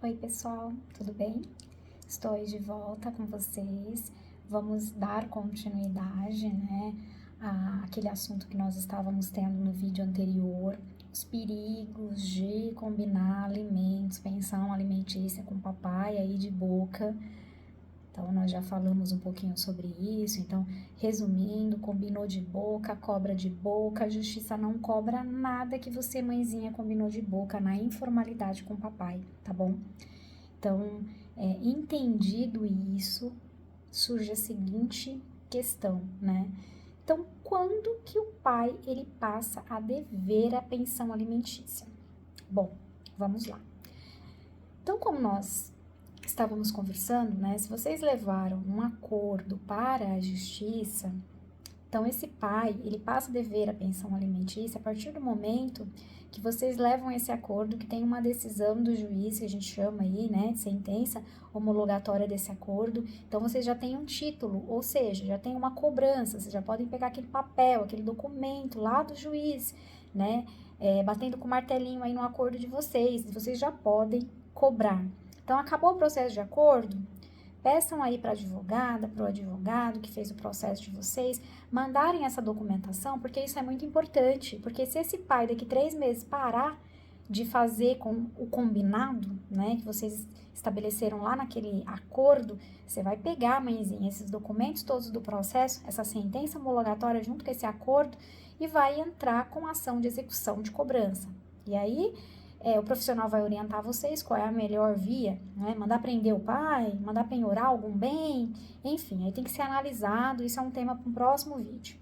Oi, pessoal, tudo bem? Estou aí de volta com vocês. Vamos dar continuidade, né, àquele assunto que nós estávamos tendo no vídeo anterior, os perigos de combinar alimentos, pensão alimentícia com papai aí de boca. Então, nós já falamos um pouquinho sobre isso. Então, resumindo, combinou de boca, cobra de boca. A justiça não cobra nada que você, mãezinha, combinou de boca na informalidade com o papai, tá bom? Então, entendido isso, surge a seguinte questão, né? Então, quando que o pai ele passa a dever a pensão alimentícia? Bom, vamos lá. Então, como nós estávamos conversando, né? Se vocês levaram um acordo para a justiça, então esse pai, ele passa a dever a pensão alimentícia a partir do momento que vocês levam esse acordo, que tem uma decisão do juiz, que a gente chama aí, né, de sentença homologatória desse acordo. Então, vocês já têm um título, ou seja, já tem uma cobrança, vocês já podem pegar aquele papel, aquele documento lá do juiz, né, batendo com o martelinho aí no acordo de vocês já podem cobrar. Então, acabou o processo de acordo, peçam aí para a advogada, para o advogado que fez o processo de vocês, mandarem essa documentação, porque isso é muito importante, porque se esse pai daqui 3 meses parar de fazer com o combinado, né, que vocês estabeleceram lá naquele acordo, você vai pegar, mãezinha, esses documentos todos do processo, essa sentença homologatória junto com esse acordo e vai entrar com ação de execução de cobrança. E aí, o profissional vai orientar vocês qual é a melhor via, né? Mandar prender o pai, mandar penhorar algum bem, enfim, aí tem que ser analisado, isso é um tema para um próximo vídeo.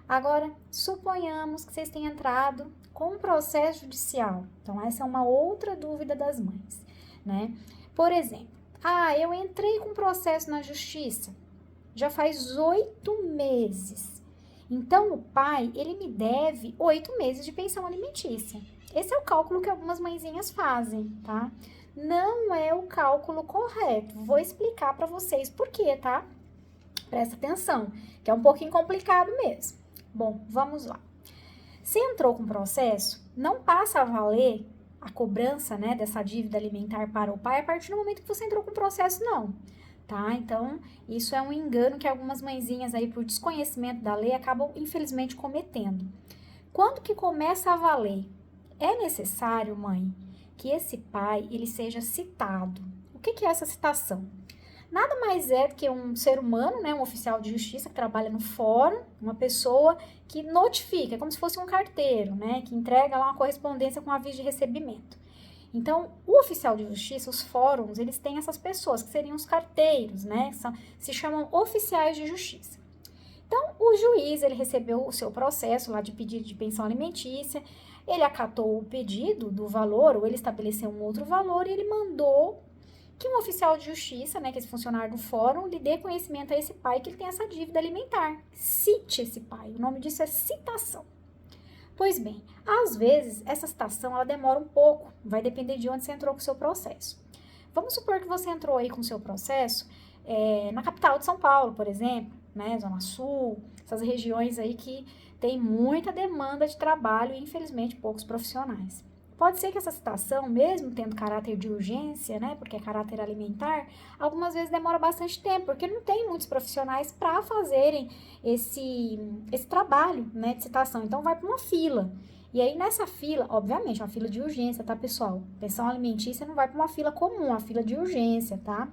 Agora, suponhamos que vocês tenham entrado com um processo judicial, então essa é uma outra dúvida das mães, né? Por exemplo, eu entrei com processo na justiça, já faz 8 meses, então o pai, ele me deve 8 meses de pensão alimentícia. Esse é o cálculo que algumas mãezinhas fazem, tá? Não é o cálculo correto. Vou explicar para vocês por quê, tá? Presta atenção, que é um pouquinho complicado mesmo. Bom, vamos lá. Se entrou com processo, não passa a valer a cobrança, né, dessa dívida alimentar para o pai a partir do momento que você entrou com processo, não. Tá? Então, isso é um engano que algumas mãezinhas aí, por desconhecimento da lei, acabam, infelizmente, cometendo. Quando que começa a valer? É necessário, mãe, que esse pai ele seja citado. O que é essa citação? Nada mais é do que um ser humano, né, um oficial de justiça que trabalha no fórum, uma pessoa que notifica, como se fosse um carteiro, né, que entrega lá uma correspondência com aviso de recebimento. Então, o oficial de justiça, os fóruns, eles têm essas pessoas que seriam os carteiros, né, se chamam oficiais de justiça. Então, o juiz, ele recebeu o seu processo lá de pedido de pensão alimentícia, ele acatou o pedido do valor, ou ele estabeleceu um outro valor, e ele mandou que um oficial de justiça, né, que é esse funcionário do fórum, lhe dê conhecimento a esse pai que ele tem essa dívida alimentar. Cite esse pai, o nome disso é citação. Pois bem, às vezes, essa citação, ela demora um pouco, vai depender de onde você entrou com o seu processo. Vamos supor que você entrou aí com o seu processo na capital de São Paulo, por exemplo, né, Zona Sul, essas regiões aí que tem muita demanda de trabalho e, infelizmente, poucos profissionais. Pode ser que essa citação, mesmo tendo caráter de urgência, né, porque é caráter alimentar, algumas vezes demora bastante tempo, porque não tem muitos profissionais para fazerem esse trabalho, né, de citação. Então, vai para uma fila. E aí, nessa fila, obviamente, uma fila de urgência, tá, pessoal? Pensão alimentícia não vai para uma fila comum, uma fila de urgência, tá?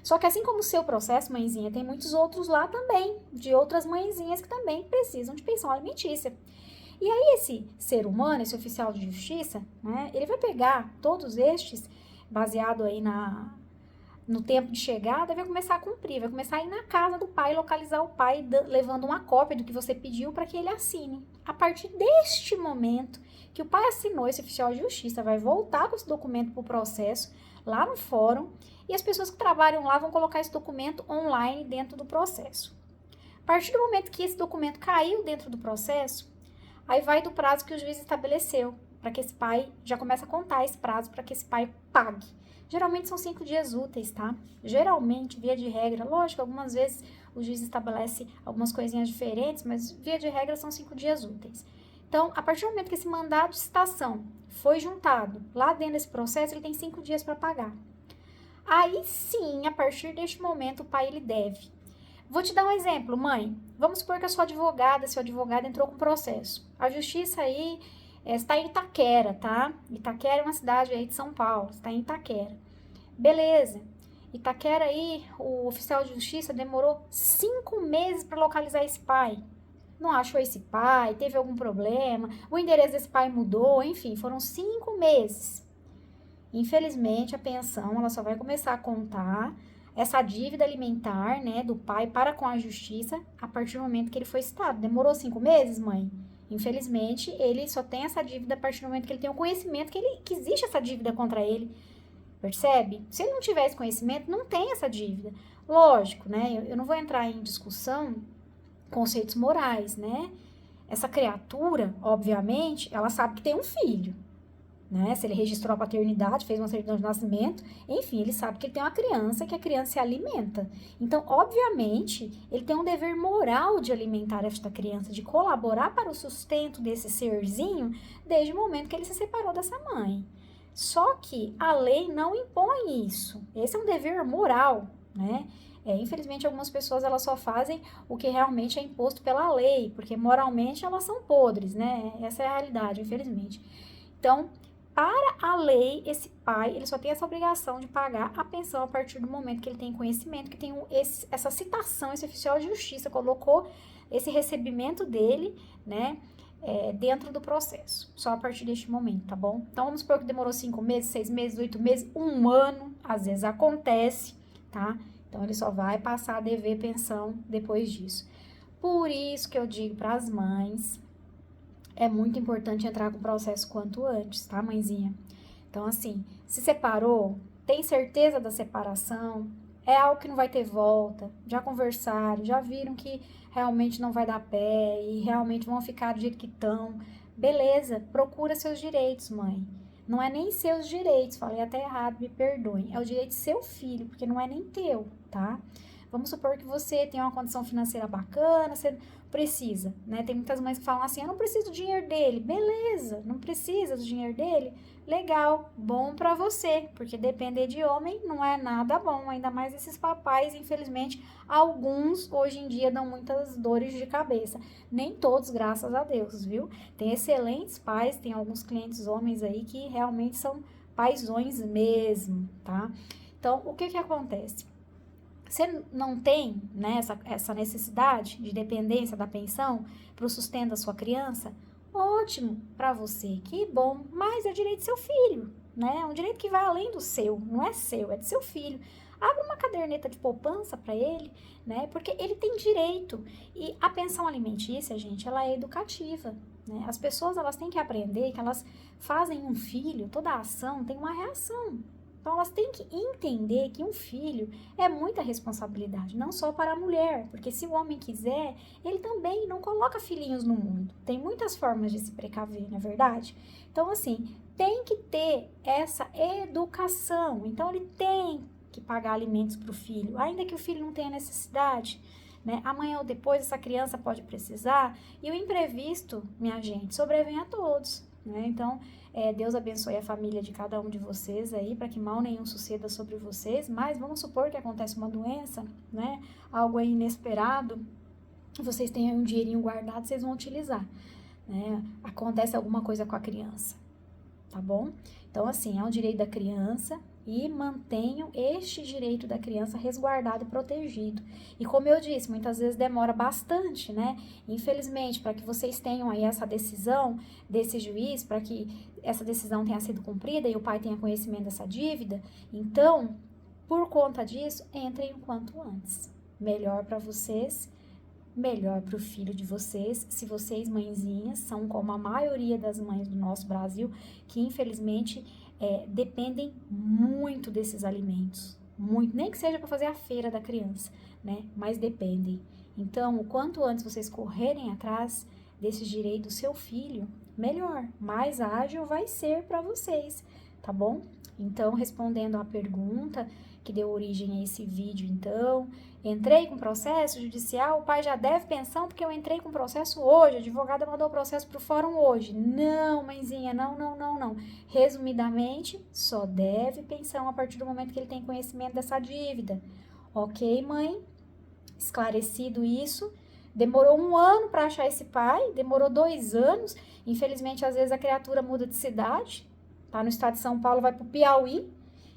Só que assim como o seu processo, mãezinha, tem muitos outros lá também, de outras mãezinhas que também precisam de pensão alimentícia. E aí esse ser humano, esse oficial de justiça, né, ele vai pegar todos estes, baseado aí no tempo de chegada, vai começar a cumprir, vai começar a ir na casa do pai, localizar o pai, levando uma cópia do que você pediu para que ele assine. A partir deste momento que o pai assinou, esse oficial de justiça vai voltar com esse documento para o processo, lá no fórum, e as pessoas que trabalham lá vão colocar esse documento online dentro do processo. A partir do momento que esse documento caiu dentro do processo, aí vai do prazo que o juiz estabeleceu, para que esse pai, já começa a contar esse prazo para que esse pai pague. Geralmente são 5 dias úteis, tá? Geralmente, via de regra, lógico, algumas vezes o juiz estabelece algumas coisinhas diferentes, mas via de regra são 5 dias úteis. Então, a partir do momento que esse mandado de citação foi juntado, lá dentro desse processo, ele tem 5 dias para pagar. Aí sim, a partir deste momento, o pai ele deve. Vou te dar um exemplo, mãe. Vamos supor que a sua advogada, seu advogado entrou com processo. A justiça aí está em Itaquera, tá? Itaquera é uma cidade aí de São Paulo, está em Itaquera. Beleza. Itaquera aí, o oficial de justiça demorou 5 meses para localizar esse pai. Não achou esse pai, teve algum problema, o endereço desse pai mudou, enfim, foram 5 meses. Infelizmente, a pensão, ela só vai começar a contar essa dívida alimentar, né, do pai para com a justiça a partir do momento que ele foi citado. Demorou 5 meses, mãe? Infelizmente, ele só tem essa dívida a partir do momento que ele tem o conhecimento que existe essa dívida contra ele. Percebe? Se ele não tiver esse conhecimento, não tem essa dívida. Lógico, né? Eu não vou entrar em discussão conceitos morais, né? Essa criatura, obviamente, ela sabe que tem um filho, né? Se ele registrou a paternidade, fez uma certidão de nascimento, enfim, ele sabe que ele tem uma criança, que a criança se alimenta. Então, obviamente, ele tem um dever moral de alimentar esta criança, de colaborar para o sustento desse serzinho, desde o momento que ele se separou dessa mãe. Só que a lei não impõe isso. Esse é um dever moral, né? Infelizmente, algumas pessoas elas só fazem o que realmente é imposto pela lei, porque moralmente elas são podres, né? Essa é a realidade, infelizmente. Então, para a lei, esse pai, ele só tem essa obrigação de pagar a pensão a partir do momento que ele tem conhecimento, que tem essa citação, esse oficial de justiça colocou esse recebimento dele, né, dentro do processo. Só a partir deste momento, tá bom? Então, vamos supor que demorou 5 meses, 6 meses, 8 meses, 1 ano, às vezes acontece, tá? Então, ele só vai passar a dever pensão depois disso. Por isso que eu digo para as mães, é muito importante entrar com o processo quanto antes, tá, mãezinha? Então, assim, se separou, tem certeza da separação, é algo que não vai ter volta, já conversaram, já viram que realmente não vai dar pé e realmente vão ficar do jeito que estão. Beleza, procura seus direitos, mãe. Não é nem seus direitos, falei até errado, me perdoem. É o direito de seu filho, porque não é nem teu, tá? Vamos supor que você tem uma condição financeira bacana, você precisa, né? Tem muitas mães que falam assim, eu não preciso do dinheiro dele. Beleza, não precisa do dinheiro dele? Legal, bom pra você, porque depender de homem não é nada bom, ainda mais esses papais, infelizmente, alguns hoje em dia dão muitas dores de cabeça. Nem todos, graças a Deus, viu? Tem excelentes pais, tem alguns clientes homens aí que realmente são paizões mesmo, tá? Então, o que acontece? Você não tem, né, essa necessidade de dependência da pensão para o sustento da sua criança? Ótimo para você, que bom, mas é direito do seu filho, né? É um direito que vai além do seu, não é seu, é do seu filho. Abra uma caderneta de poupança para ele, né? Porque ele tem direito. E a pensão alimentícia, gente, ela é educativa, né? As pessoas, elas têm que aprender que elas fazem um filho, toda ação tem uma reação. Então, elas têm que entender que um filho é muita responsabilidade, não só para a mulher, porque se o homem quiser, ele também não coloca filhinhos no mundo. Tem muitas formas de se precaver, não é verdade? Então, assim, tem que ter essa educação. Então, ele tem que pagar alimentos para o filho, ainda que o filho não tenha necessidade, né? Amanhã ou depois, essa criança pode precisar, e o imprevisto, minha gente, sobrevém a todos, né? Então, Deus abençoe a família de cada um de vocês aí, para que mal nenhum suceda sobre vocês, mas vamos supor que acontece uma doença, né, algo aí inesperado, vocês têm um dinheirinho guardado, vocês vão utilizar, né, acontece alguma coisa com a criança, tá bom? Então, assim, é um direito da criança e mantenham este direito da criança resguardado e protegido. E como eu disse, muitas vezes demora bastante, né? Infelizmente, para que vocês tenham aí essa decisão desse juiz, para que essa decisão tenha sido cumprida e o pai tenha conhecimento dessa dívida, então, por conta disso, entrem o quanto antes. Melhor para vocês, melhor para o filho de vocês, se vocês, mãezinhas, são como a maioria das mães do nosso Brasil, que infelizmente dependem muito desses alimentos, muito, nem que seja para fazer a feira da criança, né? Mas dependem. Então, o quanto antes vocês correrem atrás desses direitos do seu filho, melhor, mais ágil vai ser para vocês, tá bom? Então, respondendo à pergunta que deu origem a esse vídeo, então, entrei com processo judicial, o pai já deve pensão porque eu entrei com processo hoje, a advogada mandou o processo para o fórum hoje. Não, mãezinha, não. Resumidamente, só deve pensão a partir do momento que ele tem conhecimento dessa dívida. Ok, mãe? Esclarecido isso. Demorou 1 ano para achar esse pai, demorou 2 anos. Infelizmente, às vezes a criatura muda de cidade, tá no estado de São Paulo, vai para o Piauí,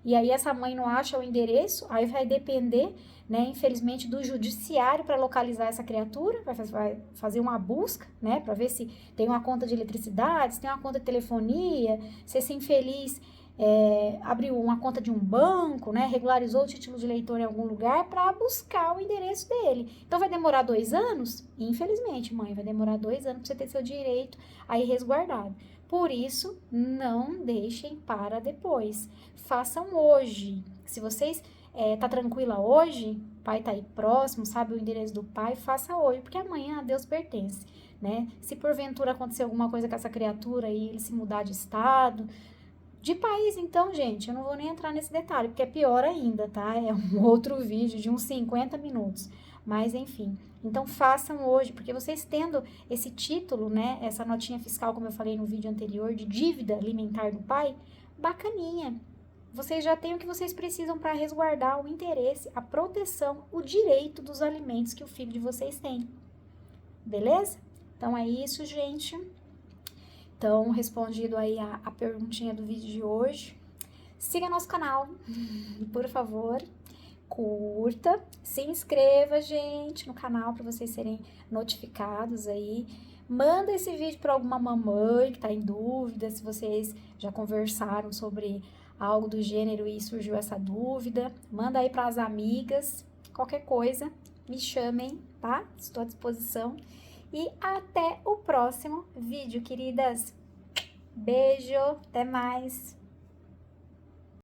e aí essa mãe não acha o endereço, aí vai depender, né, infelizmente, do judiciário para localizar essa criatura, vai fazer uma busca, né, para ver se tem uma conta de eletricidade, se tem uma conta de telefonia, se esse infeliz abriu uma conta de um banco, né, regularizou o título de eleitor em algum lugar para buscar o endereço dele. Então, vai demorar 2 anos? Infelizmente, mãe, vai demorar 2 anos para você ter seu direito aí resguardado. Por isso, não deixem para depois. Façam hoje. Se vocês tá tranquila hoje, o pai tá aí próximo, sabe o endereço do pai, faça hoje, porque amanhã a Deus pertence, né? Se porventura acontecer alguma coisa com essa criatura e ele se mudar de estado, de país, então, gente, eu não vou nem entrar nesse detalhe, porque é pior ainda, tá? É um outro vídeo de uns 50 minutos. Mas, enfim, então façam hoje, porque vocês tendo esse título, né, essa notinha fiscal, como eu falei no vídeo anterior, de dívida alimentar do pai, bacaninha. Vocês já têm o que vocês precisam para resguardar o interesse, a proteção, o direito dos alimentos que o filho de vocês tem. Beleza? Então, é isso, gente. Então, respondido aí a perguntinha do vídeo de hoje. Siga nosso canal, por favor. Curta, se inscreva, gente, no canal para vocês serem notificados aí. Manda esse vídeo para alguma mamãe que tá em dúvida, se vocês já conversaram sobre algo do gênero e surgiu essa dúvida. Manda aí para as amigas, qualquer coisa, me chamem, tá? Estou à disposição. E até o próximo vídeo, queridas. Beijo, até mais.